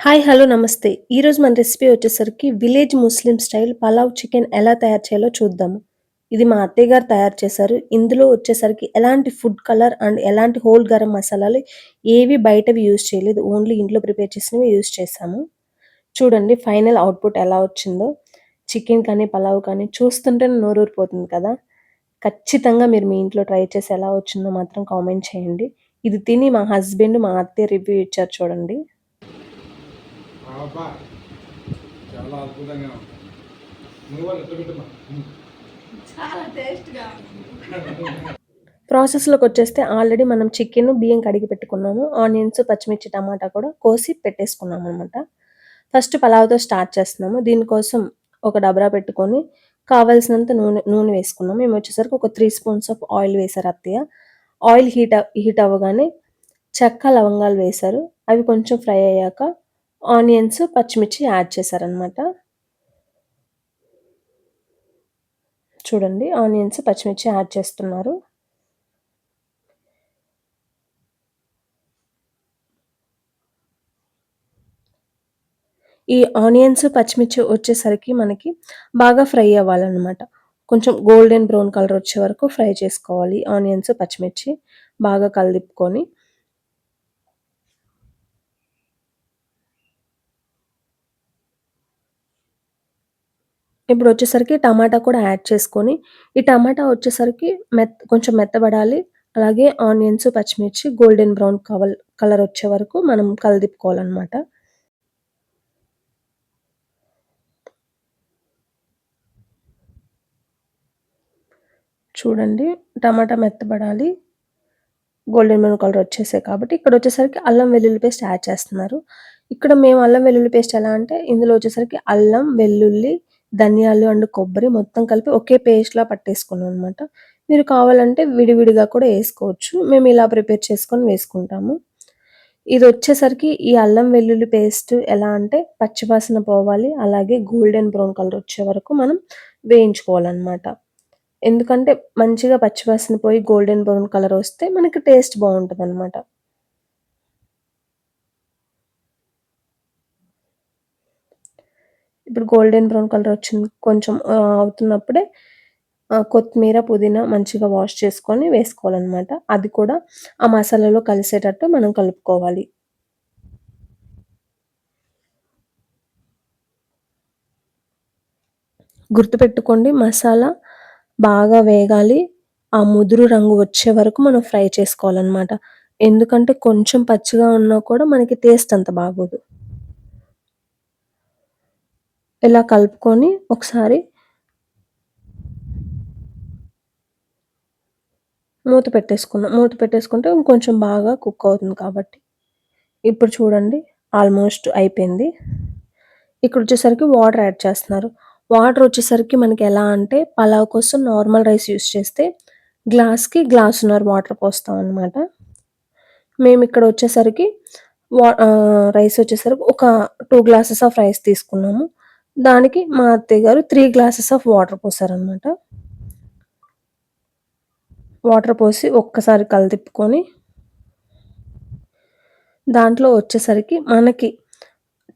Hi! Hello! నమస్తే. ఈరోజు మన రెసిపీ వచ్చేసరికి విలేజ్ ముస్లిం స్టైల్ పలావ్ చికెన్ ఎలా తయారు చేయాలో చూద్దాము. ఇది మా అత్తయ్య గారు తయారు చేశారు. ఇందులో వచ్చేసరికి ఎలాంటి ఫుడ్ కలర్ అండ్ ఎలాంటి హోల్ గరం మసాలాలు ఏవి బయటవి యూజ్ చేయలేదు. ఓన్లీ ఇంట్లో ప్రిపేర్ చేసినవి యూజ్ చేశాము. చూడండి ఫైనల్ అవుట్‌పుట్ ఎలా వచ్చిందో. చికెన్ కానీ, పలావ్ కానీ చూస్తుంటేనే నోరూరిపోతుంది కదా! ఖచ్చితంగా మీరు మీ ఇంట్లో ట్రై చేసి ఎలా వచ్చిందో మాత్రం కామెంట్ చేయండి. ఇది తిని మా హస్బెండ్, మా అత్తయ్య రివ్యూ ఇచ్చారు చూడండి. అబ్బా! చాలా అద్భుతంగా ఉంది. నువ్వు కూడా ఎట్లా పెట్టమ్మా? చాలా టేస్ట్‌గా ఉంది. ప్రాసెస్‌లోకొచ్చేస్తే ఆల్రెడీ మనం చికెను, బియ్యం కడిగి పెట్టుకున్నాము. ఆనియన్స్, పచ్చిమిర్చి, టమాటా కూడా కోసి పెట్టేసుకున్నామనమాట. ఫస్ట్ పలావ్‌తో స్టార్ట్ చేస్తున్నాము. దీనికోసం ఒక డబరా పెట్టుకొని కావాల్సినంత నూనె నూనె వేసుకున్నాం. మేమొచ్చేసరికి ఒక 3 స్పూన్స్ ఆఫ్ ఆయిల్ వేశారు అత్తయ్య. ఆయిల్ హీట్ అవ్వగానే చెక్క, లవంగాలు వేశారు. అవి కొంచెం ఫ్రై అయ్యాక ఆనియన్స్, పచ్చిమిర్చి యాడ్ చేశారనమాట. చూడండి ఆనియన్స్, పచ్చిమిర్చి యాడ్ చేస్తున్నారు. ఈ ఆనియన్స్, పచ్చిమిర్చి వచ్చేసరికి మనకి బాగా ఫ్రై అవ్వాలనమాట. కొంచెం గోల్డెన్ బ్రౌన్ కలర్ వచ్చే వరకు ఫ్రై చేసుకోవాలి. ఆనియన్స్, పచ్చిమిర్చి బాగా కలదిప్పుకొని ఇప్పుడొచ్చేసరికి టమాటా కూడా యాడ్ చేసుకొని, ఈ టమాటా వచ్చేసరికి కొంచెం మెత్తబడాలి. అలాగే ఆనియన్స్, పచ్చిమిర్చి గోల్డెన్ బ్రౌన్ కలర్ వచ్చే వరకు మనం కలదిప్పుకోవాలనమాట. చూడండి టమాటా మెత్తబడాలి. గోల్డెన్ బ్రౌన్ కలర్ వచ్చేసాయి కాబట్టి ఇక్కడొచ్చేసరికి అల్లం వెల్లుల్లి పేస్ట్ యాడ్ చేస్తున్నారు. ఇక్కడ మేము అల్లం వెల్లుల్లి పేస్ట్ ఎలా అంటే ఇందులో వచ్చేసరికి అల్లం, వెల్లుల్లి, ధనియాలు అండ్ కొబ్బరి మొత్తం కలిపి ఒకే పేస్ట్‌లా పట్టేసుకున్నాం అనమాట. మీరు కావాలంటే విడివిడిగా కూడా ఏసుకోవచ్చు. మేము ఇలా ప్రిపేర్ చేసుకొని వేసుకుంటాము. ఇదొచ్చేసరికి ఈ అల్లం వెల్లుల్లి పేస్ట్ ఎలా అంటే పచ్చివాసన పోవాలి. అలాగే గోల్డెన్ బ్రౌన్ కలర్ వచ్చే వరకు మనం వేయించుకోవాలనమాట. ఎందుకంటే మంచిగా పచ్చివాసన పోయి గోల్డెన్ బ్రౌన్ కలర్ వస్తే మనకి టేస్ట్ బావుంటదనమాట. ఇప్పుడు గోల్డెన్ బ్రౌన్ కలర్ వచ్చింది కొంచెం అవుతున్నప్పుడే కొత్తిమీర, పుదీనా మంచిగా వాష్ చేసుకొని వేసుకోవాలనమాట. అది కూడా ఆ మసాలాలో కలిసేటట్టు మనం కలుపుకోవాలి. గుర్తుపెట్టుకోండి మసాలా బాగా వేగాలి. ఆ ముదురు రంగు వచ్చే వరకు మనం ఫ్రై చేసుకోవాలనమాట. ఎందుకంటే కొంచెం పచ్చిగా ఉన్నా కూడా మనకి టేస్ట్ అంత బాగోదు. ఇలా కలుపుకొని ఒకసారి మూత పెట్టేసుకున్నాం. మూత పెట్టేసుకుంటే ఇంకొంచెం బాగా కుక్ అవుతుంది కాబట్టి. ఇప్పుడు చూడండి ఆల్మోస్ట్ అయిపోయింది. ఇక్కడొచ్చేసరికి వాటర్ యాడ్ చేస్తున్నారు. వాటర్ వచ్చేసరికి మనకి ఎలా అంటే పలావ్ కోసం నార్మల్ రైస్ యూజ్ చేస్తే గ్లాస్‌కి గ్లాసున్నర వాటర్ పోస్తామనమాట. మేమిక్కడ వచ్చేసరికి రైస్ వచ్చేసరికి ఒక 2 గ్లాసెస్ ఆఫ్ రైస్ తీసుకున్నాము. దానికి మా అత్తయ్య గారు 3 గ్లాసెస్ ఆఫ్ వాటర్ పోసారనమాట. వాటర్ పోసి ఒక్కసారి కలదిప్పుకొని దాంట్లో వచ్చేసరికి మనకి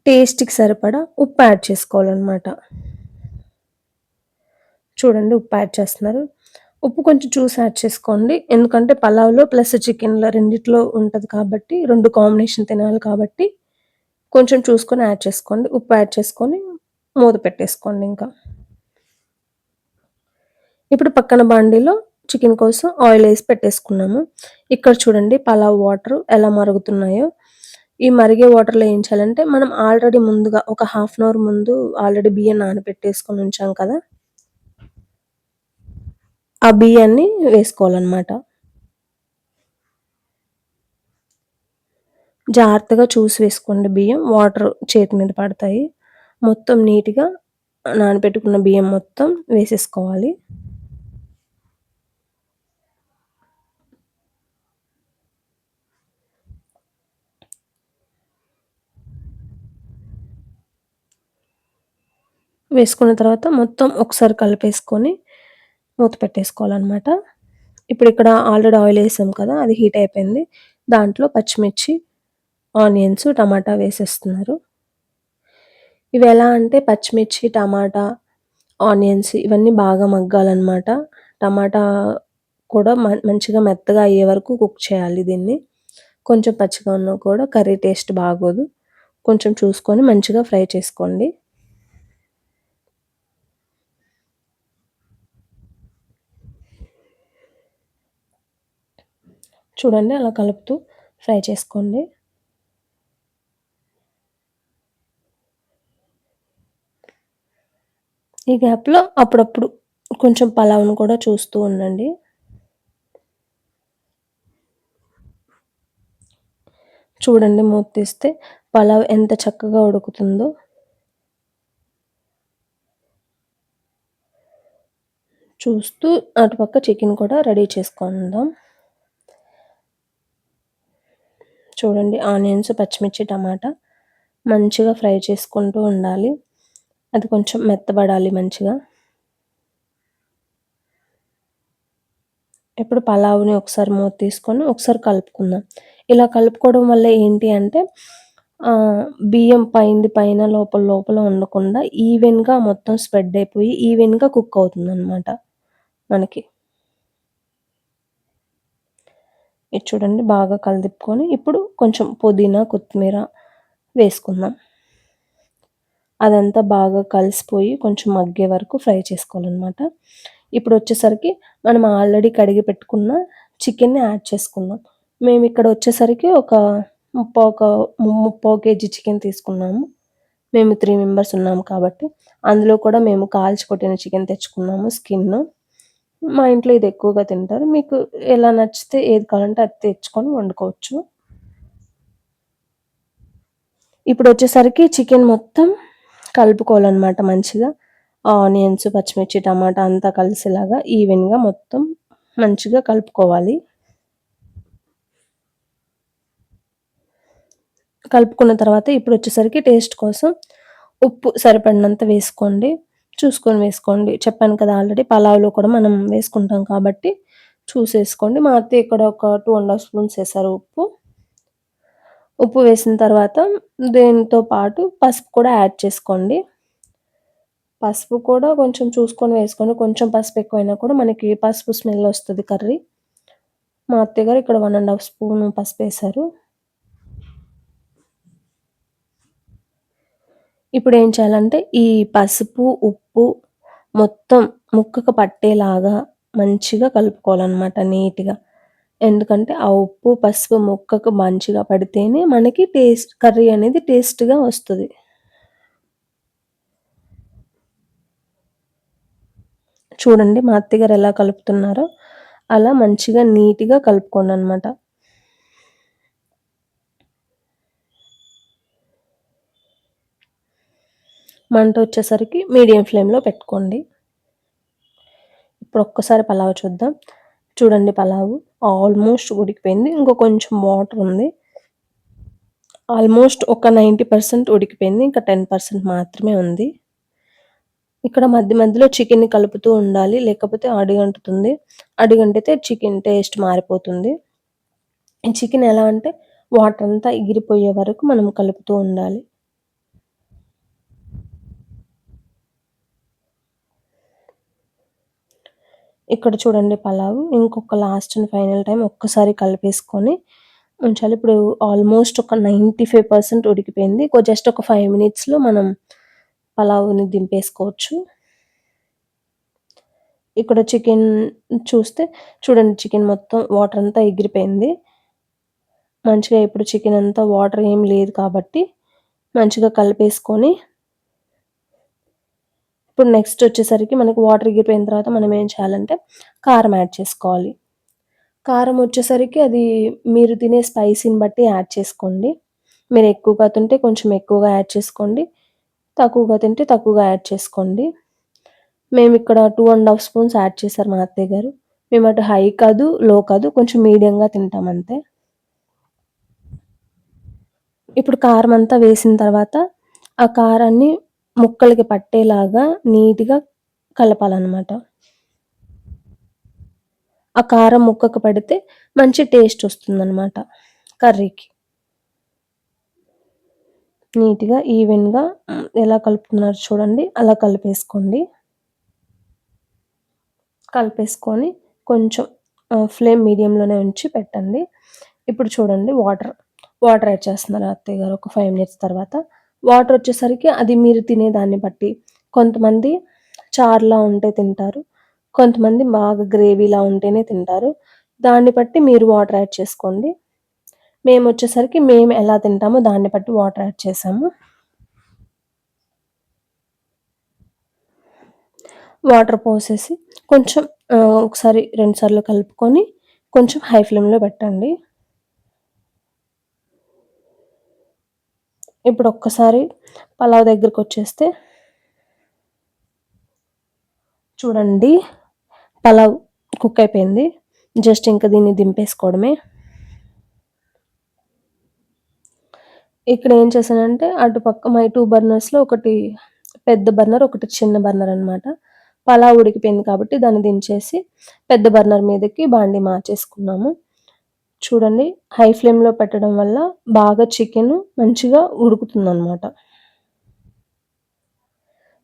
టేస్ట్‌కి సరిపడా ఉప్పు యాడ్ చేసుకోవాలనమాట. చూడండి ఉప్పు యాడ్ చేస్తున్నారు. ఉప్పు కొంచెం చూసి యాడ్ చేసుకోండి. ఎందుకంటే పలావ్‌లో ప్లస్ చికెన్‌లో రెండిట్లో ఉంటది కాబట్టి 2 కాంబినేషన్ తినాలి కాబట్టి కొంచెం చూసుకొని యాడ్ చేసుకోండి. ఉప్పు యాడ్ చేసుకొని మూత పెట్టేసుకోండి ఇంకా. ఇప్పుడు పక్కన బాండీలో చికెన్ కోసం ఆయిలేసి పెట్టేసుకున్నాము. ఇక్కడ చూడండి పలావ్ వాటర్ ఎలా మరుగుతున్నాయో. ఈ మరిగే వాటర్‌లో ఏం చేయాలంటే మనం ఆల్రెడీ ముందుగా ఒక హాఫ్ అన్ అవర్ ముందు ఆల్రెడీ బియ్యం నానబెట్టేసుకొని ఉంచాం కదా! ఆ బియ్యాన్ని వేసుకోవాలనమాట. జాగ్రత్తగా చూసి వేసుకోండి బియ్యం. వాటర్ చేతి మీద పడతాయి. మొత్తం నీట్‌గా నానబెట్టుకున్న బియ్యం మొత్తం వేసేసుకోవాలి. వేసుకున్న తర్వాత మొత్తం ఒకసారి కలిపేసుకొని మూత పెట్టేసుకోవాలనమాట. ఇప్పుడిక్కడ ఆల్రెడీ ఆయిలేసాం కదా! అది హీట్ అయిపోయింది. దాంట్లో పచ్చిమిర్చి, ఆనియన్స్, టమాటా వేసేస్తున్నారు. ఇవి ఎలా అంటే పచ్చిమిర్చి, టమాటా, ఆనియన్స్ ఇవన్నీ బాగా మగ్గాలనమాట. టమాటా కూడా మంచిగా మెత్తగా అయ్యే వరకు కుక్ చేయాలి దీన్ని. కొంచెం పచ్చిగా ఉన్నా కూడా కర్రీ టేస్ట్ బాగోదు. కొంచెం చూసుకొని మంచిగా ఫ్రై చేసుకోండి. చూడండి అలా కలుపుతూ ఫ్రై చేసుకోండి. ఈ గ్యాప్‌లో అప్పుడప్పుడు కొంచెం పలావ్‌ను కూడా చూస్తూ ఉండండి. చూడండి మూత తీస్తే పలావ్ ఎంత చక్కగా ఉడుకుతుందో. చూస్తూ అటుపక్క చికెన్ కూడా రెడీ చేసుకుందాం. చూడండి ఆనియన్స్, పచ్చిమిర్చి, టమాటా మంచిగా ఫ్రై చేసుకుంటూ ఉండాలి. అది కొంచెం మెత్తబడాలి మంచిగా. ఇప్పుడు పలావ్‌ని ఒకసారి మూత తీసుకొని ఒకసారి కలుపుకుందాం. ఇలా కలుపుకోవడం వల్ల ఏంటి అంటే బియ్యం పైంది పైన, లోపల లోపల ఉండకుండా ఈవెన్‌గా మొత్తం స్ప్రెడ్ అయిపోయి ఈవెన్‌గా కుక్ అవుతుందనమాట మనకి. ఇది చూడండి బాగా కలదిప్పుకొని ఇప్పుడు కొంచెం పుదీనా, కొత్తిమీర వేసుకుందాం. అదంతా బాగా కలిసిపోయి కొంచెం మగ్గే వరకు ఫ్రై చేసుకోవాలనమాట. ఇప్పుడొచ్చేసరికి మనం ఆల్రెడీ కడిగి పెట్టుకున్న చికెన్‌ని యాడ్ చేసుకుందాం. మేమిక్కడ వచ్చేసరికి ఒక ముప్పావు కేజీ చికెన్ తీసుకున్నాము. మేము 3 మెంబర్స్ ఉన్నాము కాబట్టి. అందులో కూడా మేము కాల్చి కొట్టిన చికెన్ తెచ్చుకున్నాము స్కిన్ను. మా ఇంట్లో ఇది ఎక్కువగా తింటారు. మీకు ఎలా నచ్చితే ఏది కావాలంటే అది తెచ్చుకొని వండుకోవచ్చు. ఇప్పుడొచ్చేసరికి చికెన్ మొత్తం కలుపుకోవాలనమాట మంచిగా. ఆనియన్స్, పచ్చిమిర్చి, టమాటా అంతా కలిసేలాగా ఈవెన్‌గా మొత్తం మంచిగా కలుపుకోవాలి. కలుపుకున్న తర్వాత ఇప్పుడొచ్చేసరికి టేస్ట్ కోసం ఉప్పు సరిపడినంత వేసుకోండి. చూసుకొని వేసుకోండి. చెప్పాను కదా ఆల్రెడీ పలావ్‌లో కూడా మనం వేసుకుంటాం కాబట్టి చూసేసుకోండి. మా అత్తయ్య ఇక్కడ ఒక 2 ½ స్పూన్స్ ఏసారు ఉప్పు. ఉప్పు వేసిన తర్వాత దీనితో పాటు పసుపు కూడా యాడ్ చేసుకోండి. పసుపు కూడా కొంచెం చూసుకొని వేసుకోండి. కొంచెం పసుపు ఎక్కువైనా కూడా మనకి పసుపు స్మెల్ ఒస్తది కర్రీ. మా అత్తయ్య గారు ఇక్కడ 1 ½ స్పూన్ పసుపేశారు. ఇప్పుడేం చేయాలంటే ఈ పసుపు, ఉప్పు మొత్తం ముక్కకు పట్టేలాగా మంచిగా కలుపుకోవాలనమాట నీట్‌గా. ఎందుకంటే ఆ ఉప్పు, పసుపు ముక్కకు మంచిగా పడితేనే మనకి కర్రీ అనేది టేస్ట్‌గా వస్తది. చూడండి మా అత్తయ్య గారు ఎలా కలుపుతున్నారో, అలా మంచిగా నీట్‌గా కలుపుకోండనమాట. మంట వచ్చేసరికి మీడియం ఫ్లేమ్‌లో పెట్టుకోండి. ఇప్పుడు ఒక్కసారి పలావ్ చూద్దాం. చూడండి పలావు ఆల్మోస్ట్ ఉడికిపోయింది. ఇంకో కొంచెం వాటర్ ఉంది. ఆల్మోస్ట్ ఒక 90% ఉడికిపోయింది. ఇంకా 10% మాత్రమే ఉంది. ఇక్కడ మధ్య మధ్యలో చికెన్‌ని కలుపుతూ ఉండాలి. లేకపోతే అడుగంటుతుంది. అడుగంటితే చికెన్ టేస్ట్ మారిపోతుంది. ఈ చికెన్ ఎలా అంటే వాటర్ అంతా ఎగిరిపోయే వరకు మనం కలుపుతూ ఉండాలి. ఇక్కడ చూడండి పలావు ఇంకొక లాస్ట్ అండ్ ఫైనల్ టైమ్ ఒక్కసారి కలిపేసుకొని ఉంచాలి. ఇప్పుడు ఆల్మోస్ట్ ఒక 95% ఉడికిపోయింది. జస్ట్ ఒక 5 మినిట్స్‌లో మనం పలావుని దింపేసుకోవచ్చు. ఇక్కడ చికెన్ చూస్తే చూడండి చికెన్ మొత్తం వాటర్ అంతా ఎగిరిపోయింది. మంచిగా ఇప్పుడు చికెన్ అంతా వాటర్ ఏం లేదు కాబట్టి మంచిగా కలిపేసుకొని ఇప్పుడు నెక్స్ట్ వచ్చేసరికి మనకు వాటర్ ఎగిరిపోయిన తర్వాత మనం ఏం చేయాలంటే కారం యాడ్ చేసుకోవాలి. కారం వచ్చేసరికి అది మీరు తినే స్పైసీని బట్టి యాడ్ చేసుకోండి. మీరు ఎక్కువగా తింటే కొంచెం ఎక్కువగా యాడ్ చేసుకోండి. తక్కువగా తింటే తక్కువగా యాడ్ చేసుకోండి. మేమిక్కడ 2 ½ స్పూన్స్ యాడ్ చేశారు మా అత్తయ్య గారు. మేము అటు హై కాదు, లో కాదు కొంచెం మీడియంగా తింటాం అంతే. ఇప్పుడు కారం అంతా వేసిన తర్వాత ఆ కారాన్ని ముక్కలకి పట్టేలాగా నీట్‌గా కలపాలనమాట. ఆ కారం ముక్కకు పడితే మంచి టేస్ట్ వస్తుందనమాట కర్రీకి. నీట్‌గా ఈవెన్‌గా ఎలా కలుపుతున్నారో చూడండి. అలా కలిపేసుకోండి. కలిపేసుకొని కొంచెం ఫ్లేమ్ మీడియంలోనే ఉంచి పెట్టండి. ఇప్పుడు చూడండి వాటర్ యాడ్ చేస్తున్నారు అత్తయ్య గారు ఒక 5 మినిట్స్ తర్వాత. వాటర్ వచ్చేసరికి అది మీరు తినే దాన్ని బట్టి. కొంతమంది చారులా ఉంటే తింటారు. కొంతమంది బాగా గ్రేవీలా ఉంటేనే తింటారు. దాన్ని బట్టి మీరు వాటర్ యాడ్ చేసుకోండి. మేమొచ్చేసరికి మేము ఎలా తింటామో దాన్ని బట్టి వాటర్ యాడ్ చేశాము. వాటర్ పోసేసి కొంచెం ఒకసారి 2 సార్లు కలుపుకొని కొంచెం హై ఫ్లేమ్‌లో పెట్టండి. ఇప్పుడు ఒక్కసారి పలావ్ దగ్గరకొచ్చేస్తే చూడండి పలావ్ కుక్ అయిపోయింది. జస్ట్ ఇంక దీన్ని దింపేసుకోవడమే. ఇక్కడ ఏం చేశానంటే అటుపక్క మై 2 బర్నర్స్‌లో ఒకటి పెద్ద బర్నర్, ఒకటి చిన్న బర్నర్ అనమాట. పలావ్ ఉడికిపోయింది కాబట్టి దాన్ని దించేసి పెద్ద బర్నర్ మీదకి బాండీ మార్చేసుకున్నాము. చూడండి హై ఫ్లేమ్‌లో పెట్టడం వల్ల బాగా చికెను మంచిగా ఉడుకుతుందనమాట.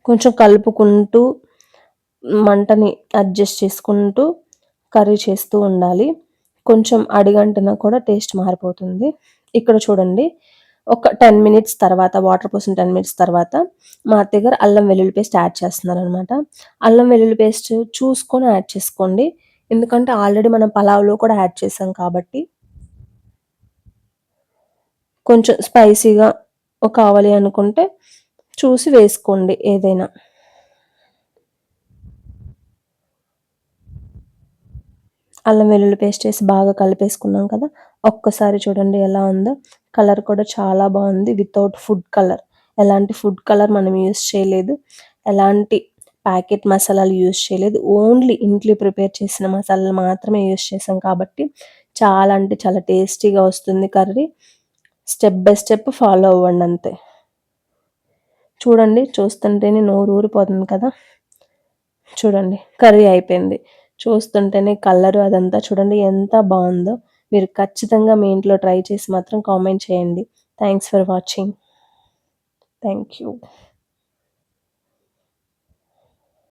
కొంచెం కలుపుకుంటూ మంటని అడ్జస్ట్ చేసుకుంటూ కర్రీ చేస్తూ ఉండాలి. కొంచెం అడుగంటినా కూడా టేస్ట్ మారిపోతుంది. ఇక్కడ చూడండి ఒక 10 మినిట్స్ తర్వాత వాటర్ పోసిన 10 మినిట్స్ తర్వాత మా అత్తయ్య గారు అల్లం వెల్లుల్లి పేస్ట్ యాడ్ చేస్తున్నారనమాట. అల్లం వెల్లుల్లి పేస్ట్ చూసుకొని యాడ్ చేసుకోండి. ఎందుకంటే ఆల్రెడీ మనం పలావ్‌లో కూడా యాడ్ చేసాం కాబట్టి. కొంచెం స్పైసీగా కావాలి అనుకుంటే చూసి వేసుకోండి ఏదైనా. అల్లం వెల్లుల్లి పేస్ట్ ఏసి బాగా కలిపేసుకున్నాం కదా! ఒక్కసారి చూడండి ఎలా ఉందో. కలర్ కూడా చాలా బావుంది. Without food colour. ఎలాంటి ఫుడ్ కలర్ మనం యూజ్ చేయలేదు. ఎలాంటి ప్యాకెట్ మసాలాలు యూజ్ చేయలేదు. ఓన్లీ ఇంట్లో ప్రిపేర్ చేసిన మసాలాలు మాత్రమే యూజ్ చేసాం కాబట్టి చాలా అంటే చాలా టేస్టీగా వస్తుంది curry. Step by step follow అవ్వండి అంతే. చూడండి చూస్తుంటేనే నోరు ఊరిపోతుంది కదా! చూడండి కర్రీ అయిపోయింది. చూస్తుంటేనే కలరు అదంతా చూడండి ఎంత బావుందో. మీరు ఖచ్చితంగా మీ ఇంట్లో ట్రై చేసి మాత్రం కామెంట్ చేయండి. Thanks for watching. Thank you.